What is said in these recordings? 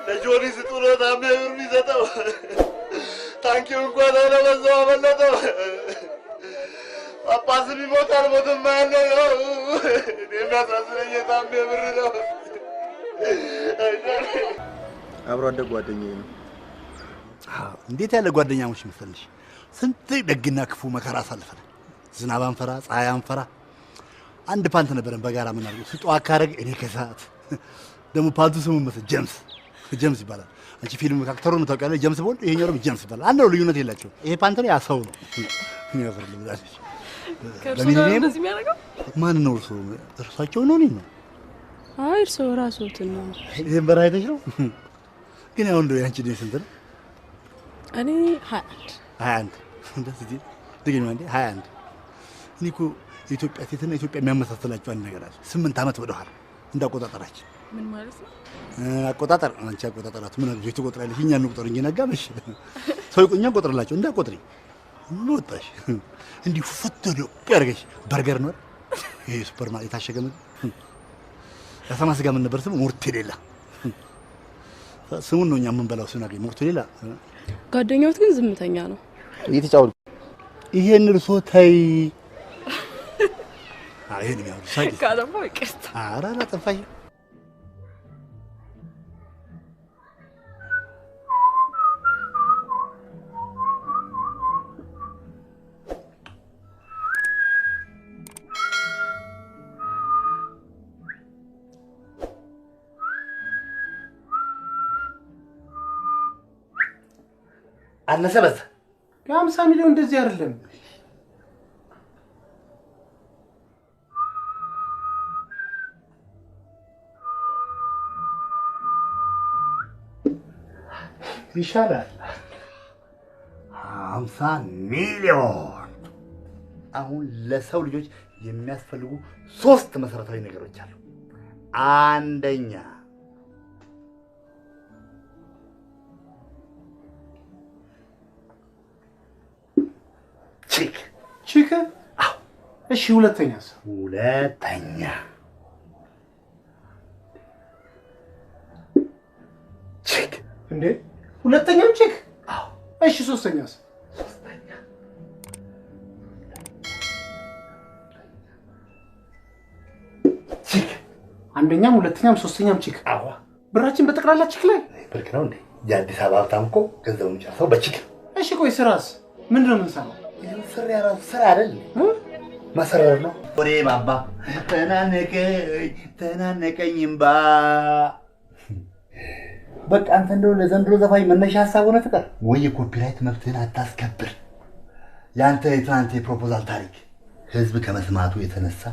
ለጆኒ ስጡሎ ታሜር ሚዘተው ታንኪው እንኳን አለበዛው አበለጠው ጳጳስ ቢሞት አልሞትም ማለት ነው የሚያሳዝነኝ ታሜ ብር ነው አብሮ አደግ ጓደኛዬ ነው እንዴት ያለ ጓደኛሞች መሰለሽ ስንት ደግና ክፉ መከራ አሳልፈን ዝናብ አንፈራ ፀሐይ አንፈራ አንድ ፓንት ነበረን በጋራ ምን አድርገው ስጧ አካረግ እኔ ከሰዓት ደግሞ ፓንቱ ስሙ መሰለ ጀምስ ይባላል አንቺ ፊልም ካክተሩን ታውቂያለሽ ጀምስ ቦንድ ይሄኛው ደግሞ ጀምስ ይባላል አንድ ነው ልዩነት የላቸው ይሄ ፓንት ነው ያ ሰው ነው የሚያፈርልም ዛሬ ከርሶ ጋር እንደዚህ የሚያደርገው ማን ነው እርሳቸው ነው ነው አይ እርሶ ራስዎት ነው ይሄን በራይተሽ ነው ግን ያው እንደው ያንቺ ደስ እንትን እኔ 21 እንደዚህ ድግኝ ማለት 21 እኔ እኮ ኢትዮጵያ ሴትና ኢትዮጵያ የሚያመሳስላቸው አንድ ነገር አለ 8 ዓመት ወደ ኋላ እንዳቆጣጠራችን ምን ማለት ነው አቆጣጠር አንቺ አቆጣጠራት ምን ነው ትቆጥራለሽ እኛ እንቆጥር እንጂ ነጋበሽ ሰው ይቆኛ ቆጥርላቸው እንዳቆጥሪ ምን ወጣሽ እንዲ ፈተዶ ያርገሽ በርገር ነው ይሄ ሱፐር ማርኬት ታሸገ ምግብ ያሰማስ ጋር ምን ነበር ስሙ ሞርቴዴላ ስሙን ነው እኛ ምን በላው ስናገ ሞርቴዴላ ጓደኛውት ግን ዝምተኛ ነው እየተጫወቱ ይሄን እርሶ ታይ አይሄን ያው ሳይ ካለፈው ይቅርታ ኧረ አላጠፋሽ አነሰ በዛ የ50 ሚሊዮን እንደዚህ አይደለም ይሻላል 50 ሚሊዮን አሁን ለሰው ልጆች የሚያስፈልጉ 3 መሰረታዊ ነገሮች አሉ አንደኛ ቺክ እሺ ሁለተኛስ ቺክ እንዴ ሁለተኛም ቺክ እሺ ሶስተኛስ ቺክ አንደኛም ሁለተኛም ሶስተኛም ቺክ ብራችን በጠቅላላ ቺክ ላይ ብርቅ ነው እንዴ የአዲስ አበባ ሀብታም እኮ ገንዘቡን ጨርሰው በቺክ እሺ ቆይ ስራስ ምንድነው የምንሰራው ስራ አይደል መሰረር ነው ወሬ ባባ ተናነቀኝ እምባ በቃ አንተ እንደው ለዘንድሮ ዘፋኝ መነሻ ሐሳብ ሆነ ፍቅር ወይ ኮፒራይት መብትህን አታስከብር ያንተ የትናንት የፕሮፖዛል ታሪክ ህዝብ ከመስማቱ የተነሳ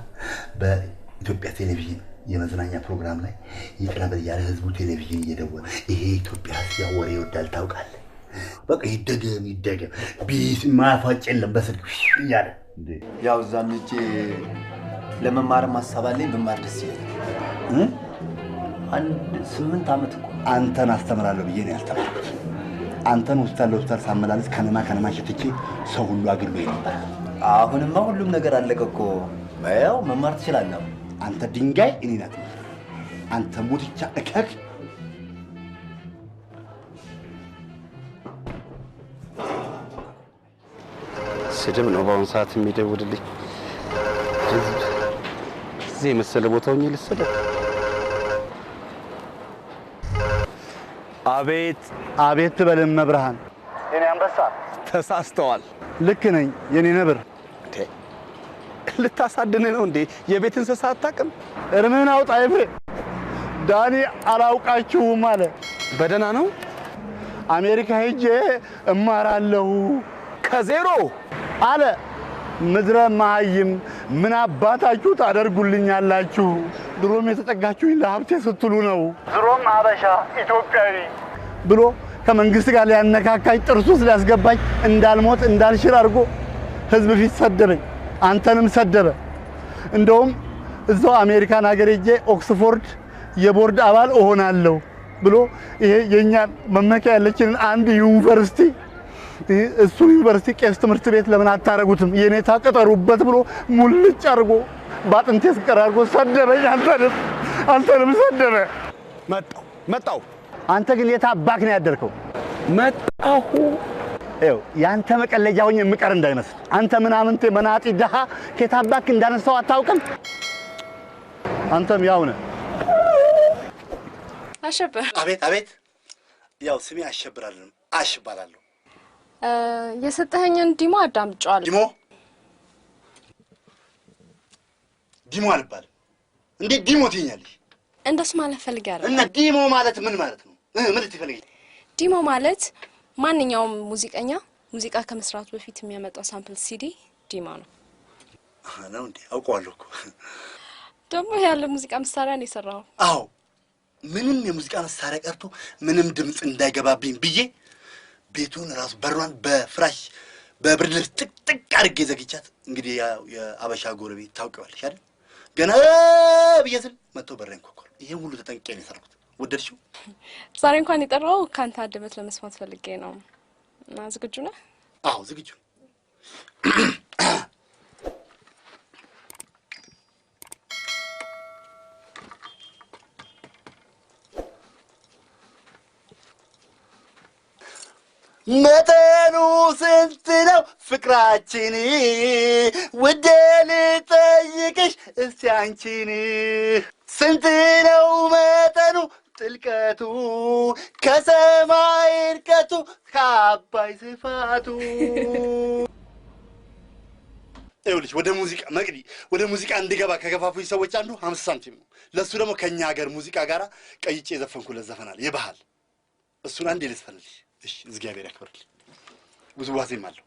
በኢትዮጵያ ቴሌቪዥን የመዝናኛ ፕሮግራም ላይ ይቅረብ ያለ ህዝቡ ቴሌቪዥን እየደወለ ይሄ ኢትዮጵያ ያወሬ ይወዳል ታውቃለህ በቃ ይደገም ቢስ ማፋጭ የለም በስልክ ይያለ ያው ዛን ልጅ ለመማር ማሳባለኝ በማር ደስ ይላል አንድ 8 ዓመት እኮ አንተን አስተምራለሁ ብዬ ነው ያስተማርኩት አንተን ሆስፒታል ሳመላልስ ከነማ ሸትቼ ሰው ሁሉ አግሎኝ ነበር አሁንማ ሁሉም ነገር አለቀ እኮ ያው መማር ትችላለህ አንተ ድንጋይ እኔ ናት አንተ ሙትቻ እከክ ስድም ነው በአሁኑ ሰዓት የሚደውልልኝ እዚህ መሰለ ቦታው ልስደው አቤት ትበልም መብርሃን እኔ አንበሳ ተሳስተዋል ልክ ነኝ የኔ ነብር ልታሳድነ ነው እንዴ የቤት እንስሳ አታውቅም እርምህን አውጣ ኤፍሬም ዳኒ አላውቃችሁም አለ በደና ነው አሜሪካ ሄጄ እማራለሁ ከዜሮ አለ ምድረ ማይም ምን አባታችሁ ታደርጉልኛላችሁ ድሮም የተጠጋችሁኝ ለሀብቴ ስትሉ ነው ድሮም አበሻ ኢትዮጵያዊ ብሎ ከመንግስት ጋር ሊያነካካኝ ጥርሱ ሊያስገባኝ እንዳልሞት እንዳልሽር አድርጎ ህዝብ ፊት ሰደበኝ አንተንም ሰደበ እንደውም እዛው አሜሪካን ሀገር ሄጄ ኦክስፎርድ የቦርድ አባል እሆናለሁ ብሎ ይሄ የኛ መመኪያ ያለችን አንድ ዩኒቨርሲቲ እሱ ዩኒቨርሲቲ ቄስ ትምህርት ቤት ለምን አታረጉትም የኔታ ቀጠሩበት ብሎ ሙልጭ አድርጎ ባጥንቴ ስቀራርጎ ሰደበኝ። አንተንም ሰደበ። መጣሁ። አንተ ግን የት አባክ ነው ያደርከው? መጣሁ። ይኸው ያንተ መቀለጃ ሆኜ የምቀር እንዳይመስል። አንተ ምናምንቴ መናጢ ደሃ ከየት አባክ እንዳነሳው አታውቅም? አንተም ያው ነህ። አሸብር። አቤት። ያው ስሜ አሸብራለሁ። አሽ እባላለሁ። የሰጠኸኝን ዲሞ አዳምጫለሁ። ዲሞ አልባልም። እንዴት ዲሞ ትይኛለሽ? እንደሱ ማለት ፈልጌ አይደለም። እና ዲሞ ማለት ምን ማለት ነው? ምን ልትፈልጊ? ዲሞ ማለት ማንኛውም ሙዚቀኛ ሙዚቃ ከመስራቱ በፊት የሚያመጣው ሳምፕል ሲዲ ዲሞ ነው። ነው እንዴ? አውቀዋለሁ እኮ። ደግሞ ያለ ሙዚቃ መሳሪያ ነው የሰራው። አዎ፣ ምንም የሙዚቃ መሳሪያ ቀርቶ ምንም ድምጽ እንዳይገባብኝ ብዬ ቤቱን ራሱ በሯን በፍራሽ በብርድ ልብስ ጥቅጥቅ አድርጌ ዘግቻት። እንግዲህ የአበሻ ጎረቤት ታውቂዋለሽ አይደል? ገና ብዬ ስል መጥቶ በረኝ ኮኮል። ይሄን ሁሉ ተጠንቅቄ ነው የሰራሁት። ወደድሽው? ዛሬ እንኳን የጠራው ካንተ አድመት ለመስማት ፈልጌ ነው። እና ዝግጁ ነህ? አዎ ዝግጁ። መጠኑ ስንት ነው ፍቅራችን? ውዴ ልጠይቅሽ እስቲ አንቺን። ስንት ነው መጠኑ ጥልቀቱ? ከሰማይ ርቀቱ ከአባይ ስፋቱ። ይኸውልሽ ወደ ሙዚቃ መቅዲ ወደ ሙዚቃ እንድገባ ከገፋፉኝ ሰዎች አንዱ 50 ሳንቲም ነው። ለሱ ደግሞ ከኛ ሀገር ሙዚቃ ጋራ ቀይጬ የዘፈንኩለት ዘፈናል የባህል። እሱን አንዴ ልስፈልልሽ። እሺ እግዚአብሔር ያክብርልኝ። ውዝዋዜም አለው።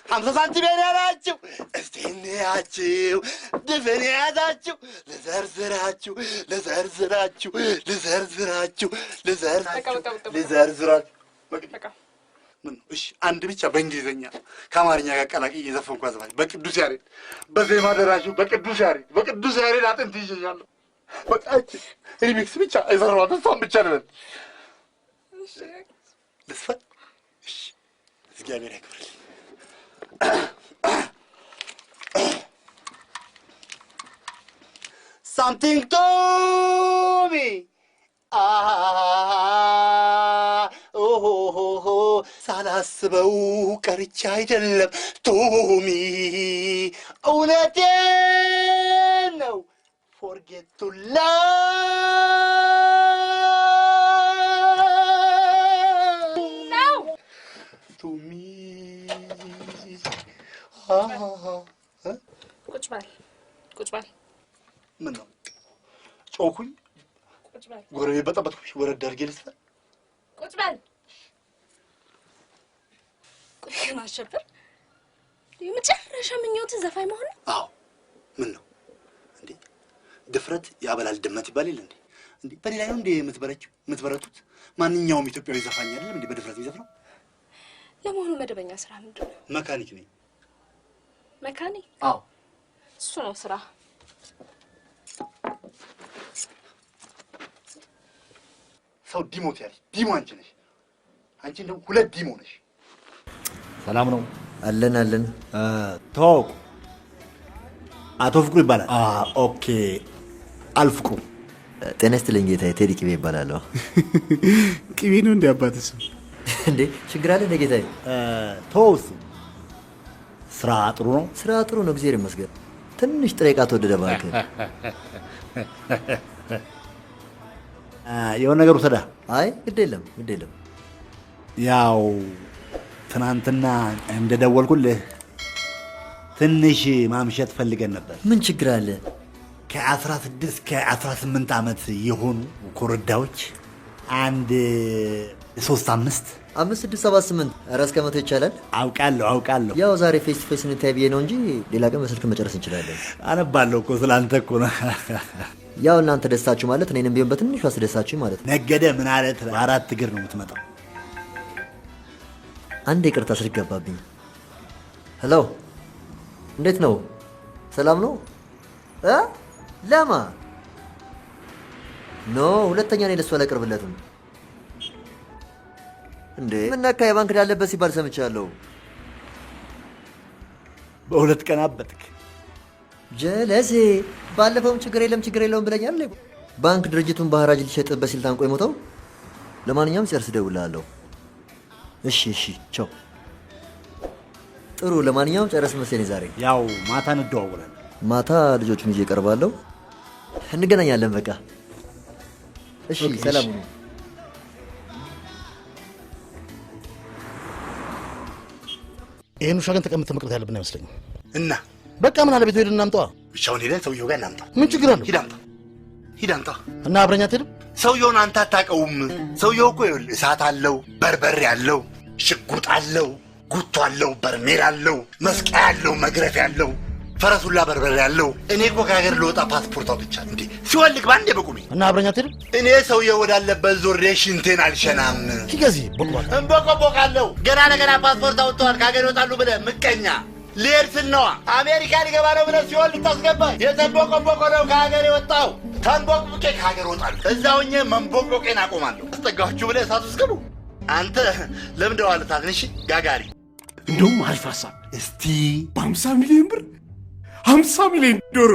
50 ሳንቲም ያላችሁ እስቲ እንያችሁ፣ ድፍን ያዛችሁ ልዘርዝራችሁ ምን እሺ አንድ ብቻ በእንግሊዘኛ ከአማርኛ ጋር ቀላቅዬ የዘፈንኩ አዝማች በቅዱስ ያሬድ በዜማ ደራሹ በቅዱስ ያሬድ አጥንት ይዤኛለሁ። በቃ ሪሚክስ ብቻ የሰራሁት እሷን ብቻ ነው። እሺ ልስፈን። እሺ እግዚአብሔር ያክብርልኝ። Something to me. ሳላስበው ቀርቼ አይደለም ቶሚ፣ እውነቴን ነው። forget to love ነው to me። ቁጭ በል። ምን ነው ጮኩኝ? ቁጭ በል። ጎረቤት በጠበጥኩሽ። ወረድ አድርጌ ልስፈ። ቁጭ በል። ቆይ አሸብር፣ የመጨረሻ ምኞትህ ዘፋኝ መሆን ነው? አዎ። ምን ነው እንዴ? ድፍረት ያበላል ድመት ይባል የለ እንዴ? እንዴ በሌላ ነው እንዴ የምትበረቱት? ማንኛውም ኢትዮጵያዊ ዘፋኝ አይደለም እንዴ በድፍረት የሚዘፍነው? ለመሆኑ መደበኛ ስራ ምንድን ነው? መካኒክ ነኝ። መካኒክ? አዎ እሱ ነው ስራ። ሰው ዲሞት ያለሽ ዲሞ አንቺ ነሽ። አንቺ እንደው ሁለት ዲሞ ነሽ። ሰላም ነው? አለን። ተዋወቁ። አቶ ፍቅሩ ይባላል። ኦኬ። አልፍቅሩ። ጤና ይስጥልኝ ጌታዬ። ቴዲ ቅቤ ይባላለሁ። ቅቤ ነው እንደ አባት ስም እንዴ? ችግር አለ እንደ ጌታዬ? ተወው። ስራ ጥሩ ነው? ስራ ጥሩ ነው፣ እግዚአብሔር ይመስገን። ትንሽ ጥሬ ዕቃ ተወደደ እባክህ። የሆነ ነገር ውሰዳ። አይ ግድ የለም። ያው ትናንትና እንደደወልኩልህ ትንሽ ማምሸት ፈልገን ነበር። ምን ችግር አለ? ከ16 ከ18 ዓመት የሆኑ ኮረዳዎች አንድ 3-5 5 6 7 8 ኧረ እስከ 100 ይቻላል። አውቃለሁ። ያው ዛሬ ፌስ ቱ ፌስ እንታይ ብዬ ነው እንጂ ሌላ ቀን በስልክ መጨረስ እንችላለን። አነባለሁ እኮ ስላንተ እኮ ነው። ያው እናንተ ደስታችሁ ማለት እኔንም ቢሆን በትንሹ አስደሳችሁ ማለት ነው። ነገደ ምን አለት በአራት እግር ነው የምትመጣው። አንድ ይቅርታ ስልክ ገባብኝ። ሄሎ፣ እንዴት ነው? ሰላም ነው? ለማ ኖ ሁለተኛ ነው ለሱ አላቀርብለትም እንዴ? ምን ነካ? የባንክ ዕዳ አለበት ሲባል ሰምቻለሁ። በሁለት ቀን አበጥክ። ጀለሴ ባለፈውም ችግር የለውም ብለኛል። ባንክ ድርጅቱን በሐራጅ ሊሸጥበት ሲል ታንቆ የሞተው። ለማንኛውም ሲርስ ደውላለሁ። እሺ ቻው። ጥሩ ለማንኛውም ጨረስ መሰለኝ ዛሬ። ያው ማታ እንደዋወላለን። ማታ ልጆቹን ይዤ እቀርባለሁ። እንገናኛለን በቃ። እሺ ሰላም ሁኑ። ይሄን ውሻ ግን ተቀምጠህ መቅረት ያለብን አይመስለኝም። እና በቃ ምን አለ ቤት ሄደን እናምጣዋ። ብቻውን ሄደን ሰውየው ጋር እናምጣ። ምን ችግር አለው? ሂድ አምጣ። እና አብረኛ አትሄድም? ሰውየውን አንተ አታውቀውም። ሰውየው እኮ ይኸውልህ እሳት አለው፣ በርበሬ አለው፣ ሽጉጥ አለው፣ ጉቶ አለው፣ በርሜል አለው፣ መስቀያ አለው፣ መግረፊያ አለው፣ ፈረሱላ በርበሬ አለው። እኔ እኮ ከሀገር ልወጣ ፓስፖርት አውጥቻለሁ። እንዴ ሲወልቅ ባንዴ በቁሜ። እና አብረኛ አትሄድም? እኔ ሰውየው ወዳለበት ዞሬ ሽንቴን አልሸናም። ከዚህ ቦቅቧቅ እንቦቆቦቃለሁ። ገና ለገና ፓስፖርት አውጥተዋል ከሀገር ይወጣሉ ብለህ ምቀኛ። ልሄድ ስል ነዋ አሜሪካ ሊገባ ነው ብለህ ሲሆን ልታስገባኝ። የተንቦቆቦቆ ነው ከሀገር የወጣው። ተንቦቅቦቄ ከሀገር ወጣለሁ። እዛው ሆኜ መንቦቅቦቄን አቆማለሁ። አስጠጋችሁ ብለህ እሳት ውስጥ ግቡ። አንተ ለምደዋል ታትንሽ ጋጋሪ። እንደውም አሪፍ ሀሳብ። እስቲ በ50 ሚሊዮን ብር 50 ሚሊዮን ዶሮ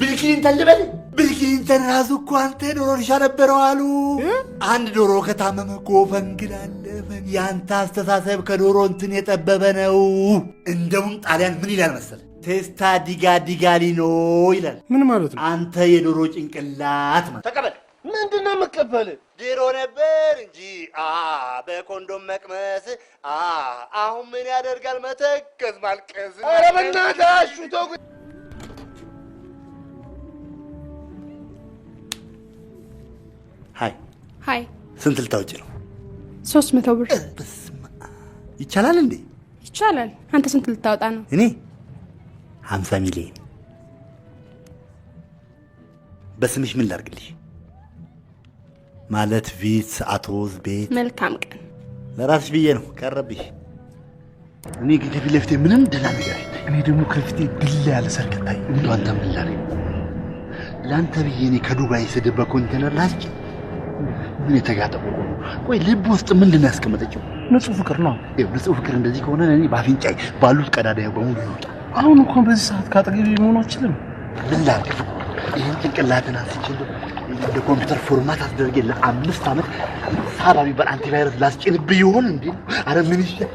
ቢል ክሊንተን ልበል። ቢል ክሊንተን ራሱ እኮ አንተ ዶሮ እርሻ ነበረው አሉ። አንድ ዶሮ ከታመመ እኮ ፈንግላለ። ያንተ አስተሳሰብ ከዶሮ እንትን የጠበበ ነው። እንደውም ጣሊያን ምን ይላል መሰል? ቴስታ ዲጋ ዲጋሊኖ ይላል። ምን ማለት ነው? አንተ የዶሮ ጭንቅላት ማለት ተቀበል። ምንድነው መቀበል? ድሮ ነበር እንጂ በኮንዶም መቅመስ። አሁን ምን ያደርጋል መተከዝ ማልቀስ። ኧረ በእናትህ ተው። ሃይ ስንት ልታውጪ ነው? 300 ብር ይቻላል እንዴ? ይቻላል። አንተ ስንት ልታወጣ ነው? እኔ 50 ሚሊዮን። በስምሽ ምን ላድርግልሽ? ማለት ቪት፣ አቶዝ፣ ቤት። መልካም ቀን። ለራስሽ ብዬ ነው ቀረብሽ። እኔ ግን ከፊት ለፊቴ ምንም ደህና ነገር የለም። እኔ ደግሞ ከፊቴ ድል ያለ ሰርግ ታይ። እንደው አንተ ምን ላድርግ? ለአንተ ብዬ እኔ ከዱባይ ስድብ በኮንቴነር ላስጭ። ምን የተጋጠመ ነው? ቆይ ልብ ውስጥ ምንድን ነው ያስቀመጠችው? ንጹህ ፍቅር ነው። ይኸው ንጹህ ፍቅር እንደዚህ ከሆነ እኔ በአፍንጫዬ ባሉት ቀዳዳ በሙሉ ይወጣ። አሁን እንኳን በዚህ ሰዓት ካጠገቤ መሆን አልችልም። ምን ላድርግ? ይህን ጭንቅላትን አንስችል እንደ ኮምፒውተር ፎርማት አስደርጌ ለ5 ዓመት ሳባ የሚባል አንቲቫይረስ ላስጭንብህ ይሆን እንዴ? አረ ምን ይሻል?